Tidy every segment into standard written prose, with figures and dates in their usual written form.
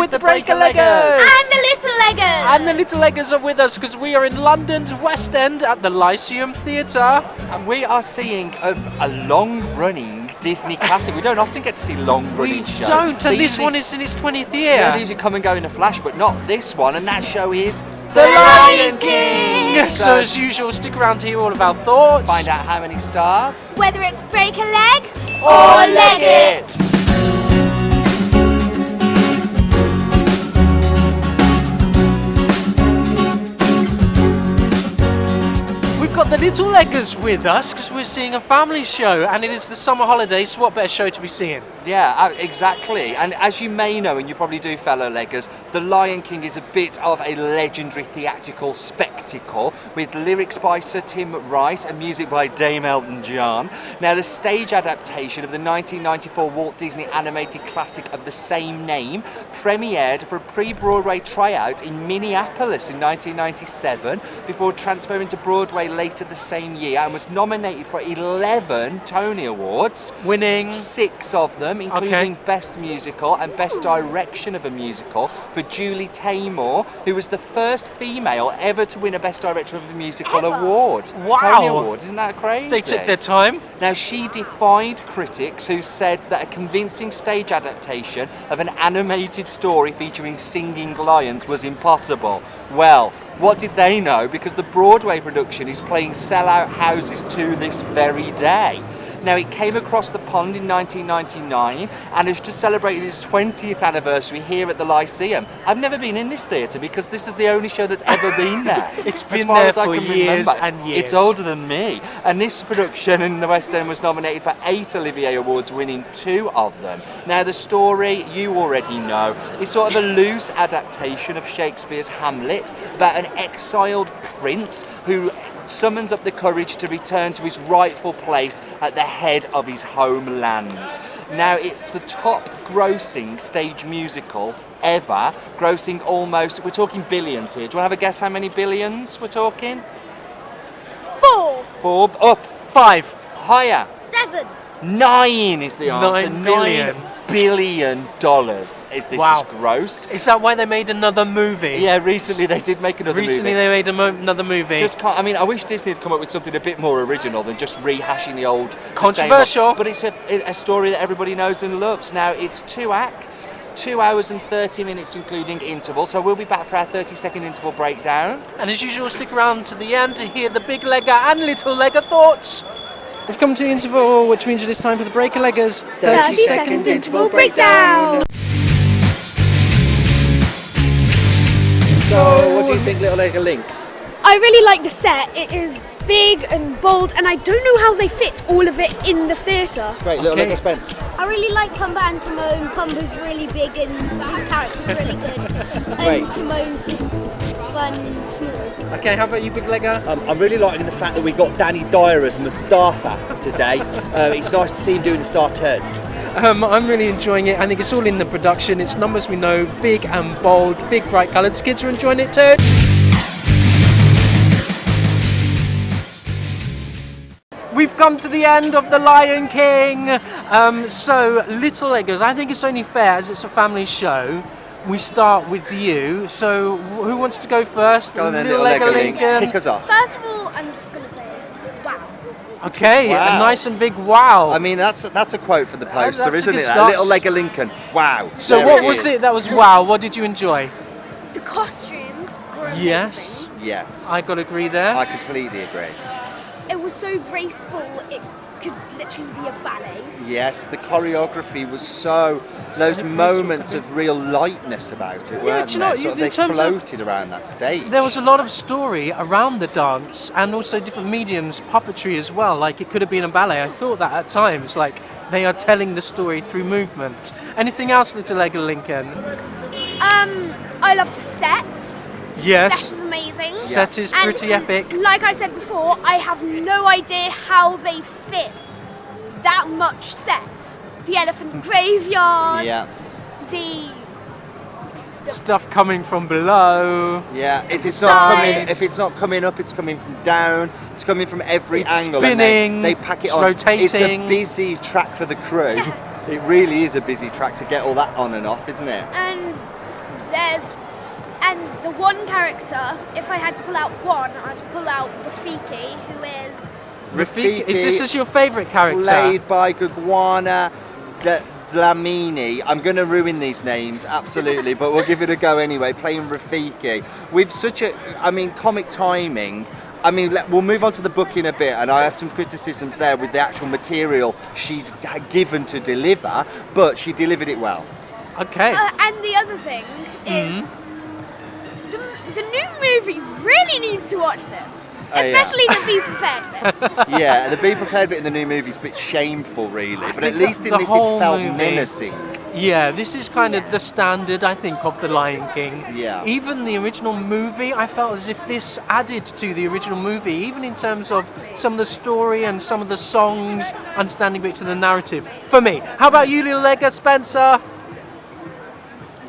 with the Breaker Leggers! And the Little Leggers! And the Little Leggers are with us because we are in London's West End at the Lyceum Theatre. And we are seeing a long-running Disney classic. We don't often get to see long-running shows. We don't, and this one is in its 20th year. Yeah, these come and go in a flash, but not this one, and that show is The Lion King! So as usual, stick around to hear all of our thoughts. Find out how many stars. Whether it's break a leg Or leg it! We've got the Little Leggers with us because we're seeing a family show and it is the summer holidays, so what better show to be seeing? Yeah, exactly. And as you may know, and you probably do, fellow Leggers, The Lion King is a bit of a legendary theatrical spectacle with lyrics by Sir Tim Rice and music by Dame Elton John. Now, the stage adaptation of the 1994 Walt Disney animated classic of the same name premiered for a pre-Broadway tryout in Minneapolis in 1997 before transferring to Broadway later the same year, and was nominated for 11 Tony Awards, Winning 6 of them, including Best Musical and Best Direction of a Musical for Julie Taymor, who was the first female ever to win a Best Director of a Musical award. Wow. Tony Award, isn't that crazy? They took their time. Now, she defied critics who said that a convincing stage adaptation of an animated story featuring singing lions was impossible. Well, what did they know? Because the Broadway production is playing sellout houses to this very day. Now, it came across the pond in 1999 and has just celebrated its 20th anniversary here at the Lyceum. I've never been in this theatre because this is the only show that's ever been there. It's been there for years and years. It's older than me. And this production in the West End was nominated for 8 Olivier Awards, winning 2 of them. Now, the story, you already know, is sort of a loose adaptation of Shakespeare's Hamlet about an exiled prince who summons up the courage to return to his rightful place at the head of his homelands. Now, it's the top grossing stage musical ever, grossing almost, we're talking billions here. Do you want to have a guess how many billions we're talking? 4, 4, up, 5, higher. 7, 9 is the answer. $9 billion. $9 billion is this is grossed. Is that why they made another movie? Yeah, recently they did make another movie. Recently they made another movie. Just can't, I mean, I wish Disney had come up with something a bit more original than just rehashing the old... Controversial. But it's a story that everybody knows and loves. Now, it's 2 acts, 2 hours and 30 minutes including interval, so we'll be back for our 30-second interval breakdown. And as usual, stick around to the end to hear the Big Legger and Little Legger thoughts. We've come to the interval, which means it is time for the Breaker Leggers 30-second interval breakdown. So, what do you think, Little Legger Link? I really like the set. It is big and bold, and I don't know how they fit all of it in the theatre. Great, Little Legger Spence. I really like Pumba and Timon. Pumba's really big and his character's really good. Great. And Timon's just fun and small. Okay, how about you, Big Legger? I'm really liking the fact that we got Danny Dyer as Mustafa today. It's nice to see him doing the star turn. I'm really enjoying it. I think it's all in the production. It's numbers we know, big and bold, big bright coloured. Kids are enjoying it too. We've come to the end of The Lion King. So, Little Leggers, I think it's only fair, as it's a family show, we start with you. So, who wants to go first? Go on then, Little Legger Lincoln. Kick us off. First of all, I'm just going to say, wow. Okay, Wow. a nice and big wow. I mean, that's a quote for the poster, That's a isn't good it? start. Little Legger Lincoln. Wow. So, There what it was is. it that was wow? What did you enjoy? The costumes were amazing. Yes, Yes. I got to agree there. I completely agree. It was so graceful, it could literally be a ballet. Yes, the choreography was so... Those moments of real lightness about it, weren't do you know, there? Sort of in they terms of- floated around that stage. There was a lot of story around the dance and also different mediums, puppetry as well. Like it could have been a ballet. I thought that at times, like they are telling the story through movement. Anything else, Little Legger Lincoln? I love the set. Yes. Set is amazing. Set is And pretty epic. Like I said before, I have no idea how they fit that much set. The elephant graveyard, Yeah. the Stuff coming from below. Yeah, if it's Sides. not coming up, it's coming from down. It's coming from every It's angle. spinning, And they pack it it's on. rotating. It's a busy track for the crew. It really is a busy track to get all that on and off, isn't it? and And the one character, if I had to pull out one, I'd pull out Rafiki, who is... Rafiki, is this your favourite character? Played by Gugwana Dlamini. I'm going to ruin these names, absolutely, but we'll give it a go anyway. Playing Rafiki. With such a, comic timing. We'll move on to the book in a bit, and I have some criticisms there with the actual material she's given to deliver, but she delivered it well. Okay. And the other thing is, the new movie really needs to watch this. Especially the Be Prepared bit. Yeah, the Be Prepared bit in the new movie is a bit shameful, really, but at least in this it felt menacing. Yeah, this is kind of the standard, I think, of The Lion King. Yeah. Even the original movie, I felt as if this added to the original movie, even in terms of some of the story and some of the songs, understanding bits of the narrative. For me. How about you, little Edgar Spencer?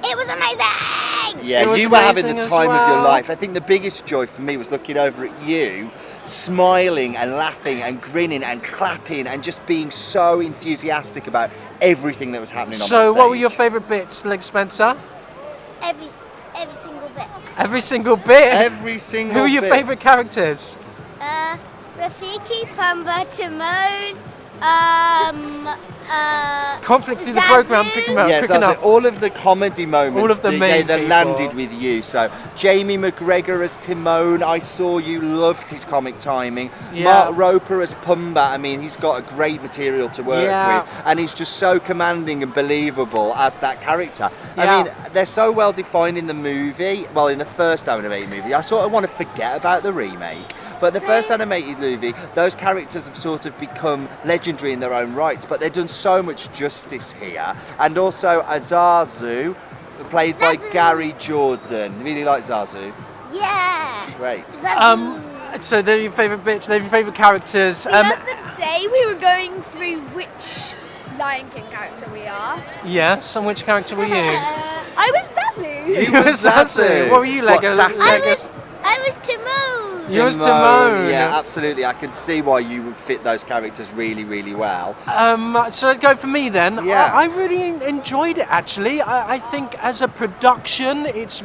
It was amazing! Yeah, you were having the time of your life. I think the biggest joy for me was looking over at you, smiling and laughing and grinning and clapping and just being so enthusiastic about everything that was happening on the stage. So what were your favourite bits, Leg Spencer? Every single bit. Every single bit? Every single bit. Who are your favourite characters? Rafiki, Pumbaa, Timon, Conflict through the programme, pick them out Yes, quick enough. all of the comedy moments All of the main that people. landed with you. So Jamie McGregor as Timon, I saw you loved his comic timing. Yeah. Mark Roper as Pumbaa, he's got a great material to work with, and he's just so commanding and believable as that character. Yeah. They're so well defined in the movie. Well, in the first animated movie, I sort of want to forget about the remake. But the first animated movie, those characters have sort of become legendary in their own rights, but they've done so much justice here. And also Azazu, played by Gary Jordan. Really like Zazu. yeah. Great. So they're your favourite bits, they're your favourite characters. The other day we were going through which Lion King character we are. Yes, and which character were you? I was Zazu. You were Zazu. What were you, Lego? I was Timon. You was Timon. Yeah, absolutely. I can see why you would fit those characters really, really well. So I'd go for me then. Yeah. I really enjoyed it actually. I think as a production, it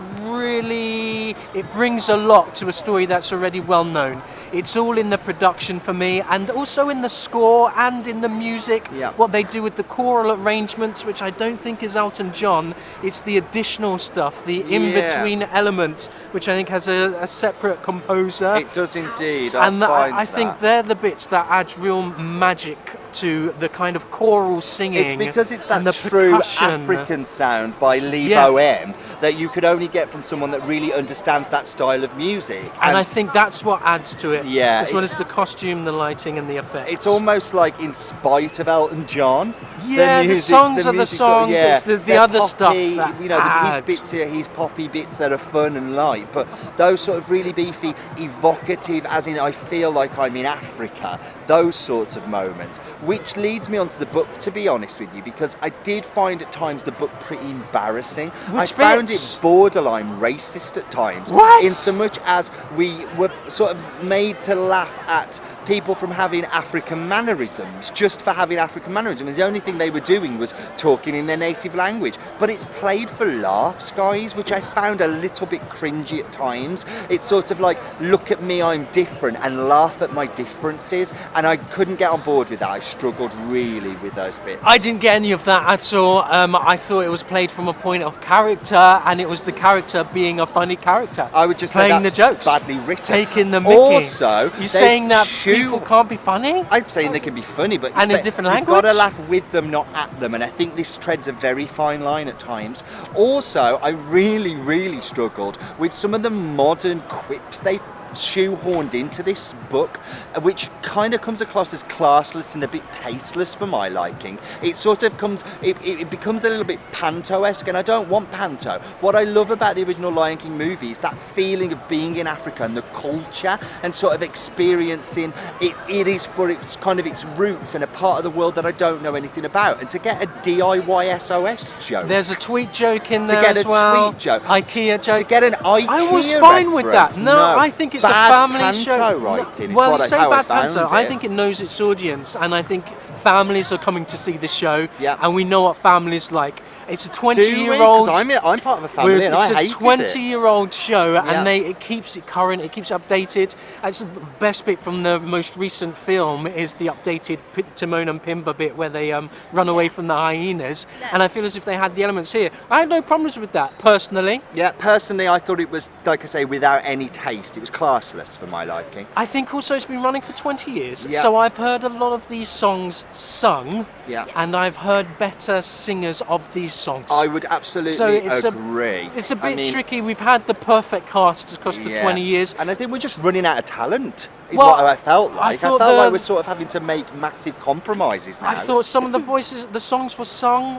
brings a lot to a story that's already well known. It's all in the production for me, and also in the score and in the music. Yeah. What they do with the choral arrangements, which I don't think is Elton John. It's the additional stuff, the in-between element, which I think has a separate composer. It does indeed. And I think they're the bits that add real magic to the kind of choral singing. It's because it's that and the true percussion. African sound by Lee Boehm that you could only get from someone that really understands that style of music. And I think that's what adds to it, Yeah, as well as the costume, the lighting and the effects. It's almost like in spite of Elton John. Yeah, the songs are the songs, it's the they're other poppy, stuff that his add. bits here, his poppy bits that are fun and light, but those sort of really beefy, evocative, as in I feel like I'm in Africa, those sorts of moments, which leads me onto the book, to be honest with you, because I did find at times the book pretty embarrassing. I found it borderline racist at times. What? In so much as we were sort of made to laugh at people from having African mannerisms, just for having African mannerisms. The only thing they were doing was talking in their native language. But it's played for laughs, guys, which I found a little bit cringy at times. It's sort of like, look at me, I'm different, and laugh at my differences. And I couldn't get on board with that. I struggled really with those bits. I didn't get any of that at all. I thought it was played from a point of character, and it was the character being a funny character. I would just playing say the that's jokes, badly written. taking the mickey. Also, you're saying that people can't be funny? I'm saying they can be funny, but And in different you've got to language? laugh with them, not at them. And I think this treads a very fine line at times. Also, I really, really struggled with some of the modern quips they've shoehorned into this book, which kind of comes across as classless and a bit tasteless for my liking. It sort of comes, it becomes a little bit Panto-esque, and I don't want Panto. What I love about the original Lion King movie is that feeling of being in Africa and the culture and sort of experiencing it is for its kind of its roots and a part of the world that I don't know anything about. And to get a DIY SOS joke. There's a tweet joke in there to get as a well. tweet joke. IKEA joke. To get an IKEA I was fine with that. reference. No, I think it's Bad a family panto show. writing is Well, what you say how I bad panto. found I it. think it knows its audience, and I think families are coming to see the show, Yeah. and we know what families like. It's a Do we? 20-year-old. 'Cause I'm part of a family and I It's a hated it. 20-year-old show, Yeah. and it keeps it current, it keeps it updated. It's the best bit from the most recent film is the updated Timon and Pumbaa bit where they run away from the hyenas, and I feel as if they had the elements here. I had no problems with that personally. Yeah, personally, I thought it was, like I say, without any taste. It was classless for my liking. I think also it's been running for 20 years, Yeah. so I've heard a lot of these songs sung, Yeah. and I've heard better singers of these songs. I would absolutely So it's agree. It's a bit I mean, tricky. We've had the perfect cast across the yeah. 20 years. And I think we're just running out of talent, is Well, what I felt like. I thought felt like the- we're sort of having to make massive compromises now. I thought some of the voices, the songs were sung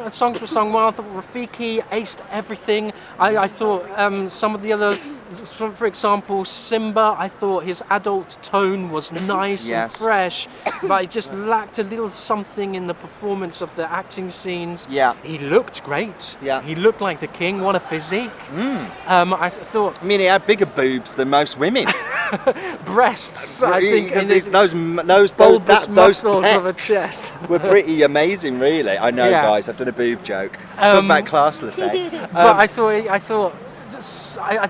well. I thought Rafiki aced everything. I thought some of the other, for example, Simba, I thought his adult tone was nice and Yes. fresh, but it just lacked a little something in the performance of the acting scenes. Yeah. He looked great. Yeah. He looked like the king. What a physique. I thought I mean, he had bigger boobs than most women. breasts, I think. Because and those bulbous those muscles of a pecs chest. were pretty amazing, really. I know, Yeah. guys, I've done a boob joke. Talk about classless, eh? But I thought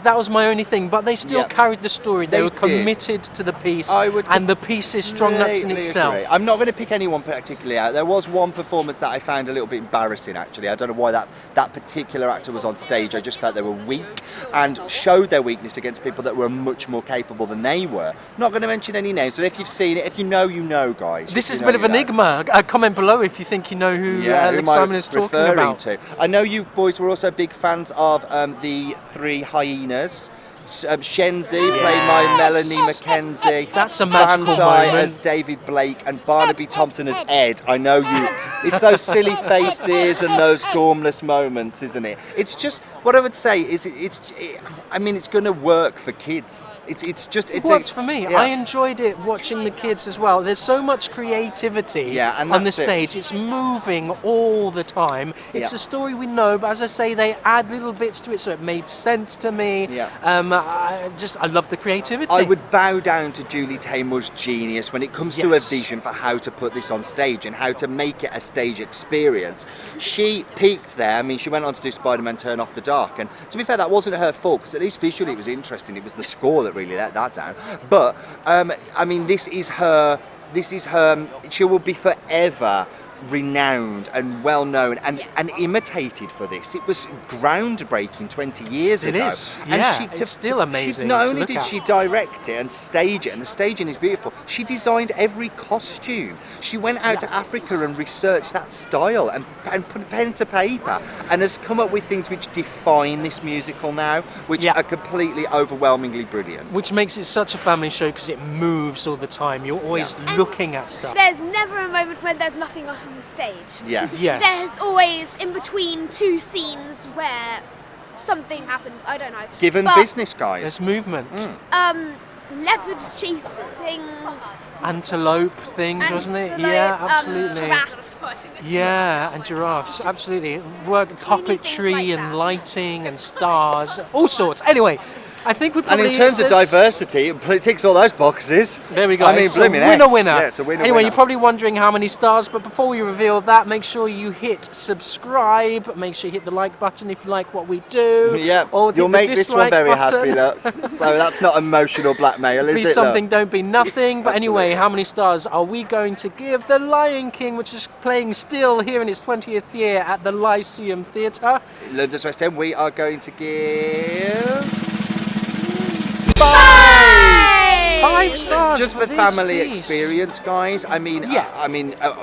that was my only thing. But they still Yeah. carried the story. They They were did. committed to the piece, I would and the piece is strong nuts in completely itself. agree. I'm not going to pick anyone particularly out. There was one performance that I found a little bit embarrassing, actually. I don't know why that particular actor was on stage. I just felt they were weak and showed their weakness against people that were much more capable than they were. Not going to mention any names, but if you've seen it, if you know, guys. This If is you a bit of know, an you know. enigma. Comment below if you think you know who who Alex am I Simon is talking referring about. to? I know you boys were also big fans of the three hyenas. Shenzi played by Melanie Mackenzie. That's a magical Banzai moment. as David Blake and Barnaby Thompson as Ed. I know you. It's those silly faces and those gormless moments, isn't it? It's just what I would say is I mean, it's going to work for kids. It worked for me. Yeah. I enjoyed it watching the kids as well. There's so much creativity Yeah, and on the that's it. stage. It's moving all the time. It's Yeah. a story we know, but as I say, they add little bits to it, so it made sense to me. Yeah. I love the creativity. I would bow down to Julie Taymor's genius when it comes to a Yes. vision for how to put this on stage and how to make it a stage experience. She peaked there. I mean, she went on to do Spider-Man Turn Off the Dark, and to be fair, that wasn't her fault because at least visually it was interesting. It was the score that really let that down. But I mean, this is her. She will be forever renowned and well known and imitated for this. It was groundbreaking 20 years It ago. is, And yeah, she it's still amazing Not to only look did at. she direct it and stage it, and the staging is beautiful, she designed every costume. She went out to Africa and researched that style and put pen to paper and has come up with things which define this musical now, which Yeah. are completely overwhelmingly brilliant. Which makes it such a family show because it moves all the time. You're always looking at stuff. There's never a moment when there's nothing on the stage. Yes. Yes. There's always in between two scenes where something happens. I don't know. Given But, business, guys. There's movement. leopards chasing Antelope things, wasn't it? antelope, Yeah, absolutely. giraffes. Yeah, and giraffes, absolutely. Work puppetry like and that. lighting and stars, all sorts. Anyway, I think we And probably... in terms of there's- diversity, it ticks all those boxes. There we go. I mean, It's a blimmin' heck. winner. Yeah, it's a winner. Anyway, you're probably wondering how many stars, but before we reveal that, make sure you hit subscribe. Make sure you hit the like button if you like what we do. Yeah, Or hit you'll the make this one dislike very button. happy, look. So that's not emotional blackmail, is Be it? something, look? don't be nothing. But anyway, Absolutely. how many stars are we going to give The Lion King, which is playing still here in its 20th year at the Lyceum Theatre? London's West End, we are going to give... 5 stars Just for this family piece. experience, guys. I mean, Yeah.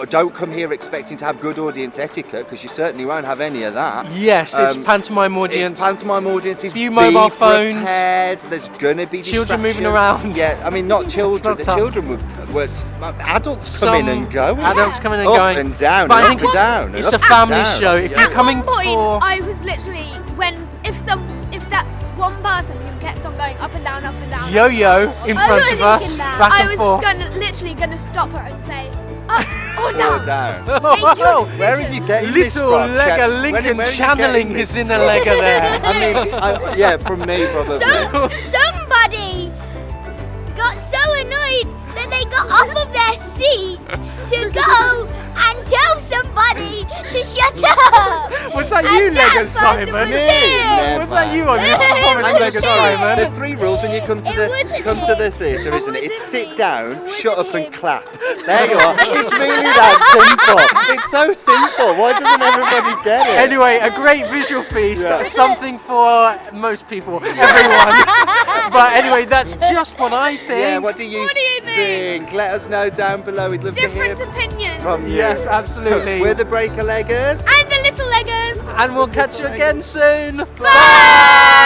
don't come here expecting to have good audience etiquette because you certainly won't have any of that. Yes, it's pantomime It's audience. pantomime audiences. Few mobile be phones. prepared. There's gonna be Children moving distractions. around. Yeah, I mean not children. not The tough. children were adults come in and go. Adults coming and up going. and down. But and I think up and down. and it's up a and family down. show. If Yeah. you're coming At one point, for... I was literally if that one person who kept on going up and down, Yo-yo in I front was of us, thinking that. back I and was forth. literally gonna stop her and say, up or Go down. down. Make your Oh, decision. Where are you getting this Little from? Lega Where Lincoln are you channeling getting his this inner from? Lega there. I mean, yeah, from me probably. Somebody got so annoyed that they got off of their seat to go and tell somebody to shut up. Was that you, And that Lego's person Simon? was him. Was that you on this performance, I'm Lego's sorry. Simon? There's 3 rules when you come to It wasn't the him. theatre, It isn't it? It's wasn't sit me. down, It shut up wasn't and him. clap. There you are. It's really that simple. It's so simple. Why doesn't everybody get it? Anyway, a great visual feast, Yeah. something for most people, everyone. But anyway, that's just what I think. Yeah, what do you think? Let us know down below. We'd love Different to hear opinions. from you. Yes, absolutely. We're the Breaker Leggers. And the little Leggers. And we'll catch you again soon. Bye.